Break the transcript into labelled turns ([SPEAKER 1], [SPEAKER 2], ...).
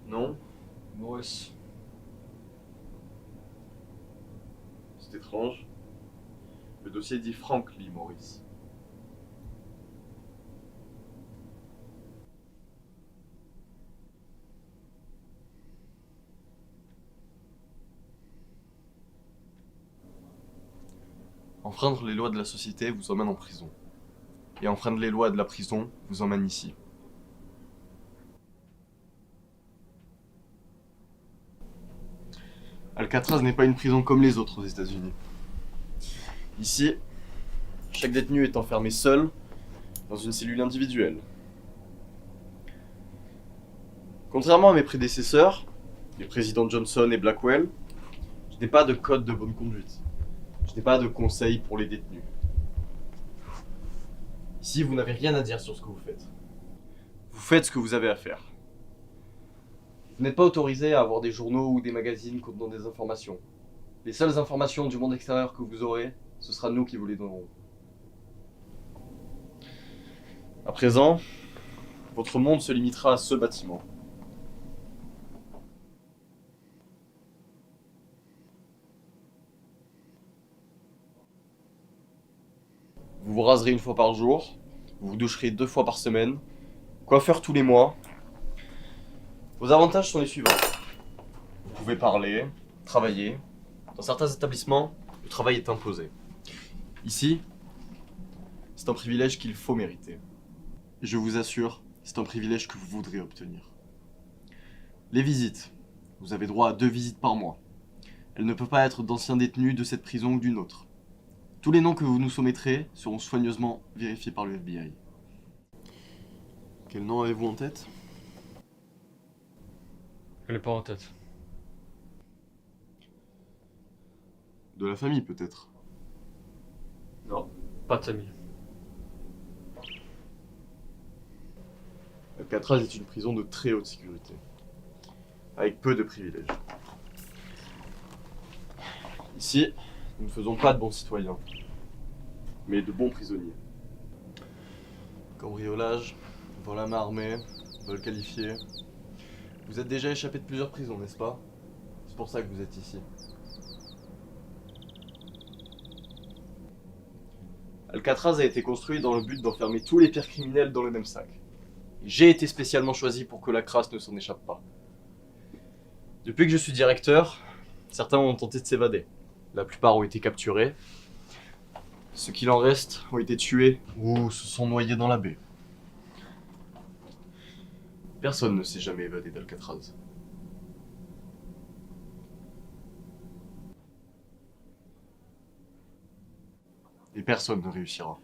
[SPEAKER 1] Non,
[SPEAKER 2] Maurice.
[SPEAKER 1] c'est étrange. Le dossier dit Frank Lee Maurice. Enfreindre les lois de la société vous emmène en prison. Et enfreindre les lois de la prison vous emmène ici. Alcatraz n'est pas une prison comme les autres aux États-Unis. Ici, chaque détenu est enfermé seul dans une cellule individuelle. Contrairement à mes prédécesseurs, les présidents Johnson et Blackwell, je n'ai pas de code de bonne conduite. Je n'ai pas de conseils pour les détenus. Ici, vous n'avez rien à dire sur ce que vous faites. Vous faites ce que vous avez à faire. Vous n'êtes pas autorisé à avoir des journaux ou des magazines contenant des informations. Les seules informations du monde extérieur que vous aurez, ce sera nous qui vous les donnerons. À présent, votre monde se limitera à ce bâtiment. Vous vous raserez une fois par jour, vous vous doucherez 2 fois par semaine, coiffeur tous les mois. Vos avantages sont les suivants. Vous pouvez parler, travailler. Dans certains établissements, le travail est imposé. Ici, c'est un privilège qu'il faut mériter. Et je vous assure, c'est un privilège que vous voudrez obtenir. Les visites. Vous avez droit à 2 visites par mois. Elles ne peuvent pas être d'anciens détenus de cette prison ou d'une autre. Tous les noms que vous nous soumettrez seront soigneusement vérifiés par le FBI. Quel nom avez-vous en tête ?
[SPEAKER 2] Je l'ai pas en tête.
[SPEAKER 1] De la famille peut-être.
[SPEAKER 2] Non, pas de famille.
[SPEAKER 1] Alcatraz est une prison de très haute sécurité, avec peu de privilèges. Ici, nous ne faisons pas de bons citoyens, mais de bons prisonniers. Cambriolage, vol à main armée, vol qualifié. Vous êtes déjà échappé de plusieurs prisons, n'est-ce pas ? C'est pour ça que vous êtes ici. Alcatraz a été construit dans le but d'enfermer tous les pires criminels dans le même sac. J'ai été spécialement choisi pour que la crasse ne s'en échappe pas. Depuis que je suis directeur, certains ont tenté de s'évader. La plupart ont été capturés. Ceux qu'il en reste ont été tués ou se sont noyés dans la baie. Personne ne s'est jamais évadé d'Alcatraz. Et personne ne réussira.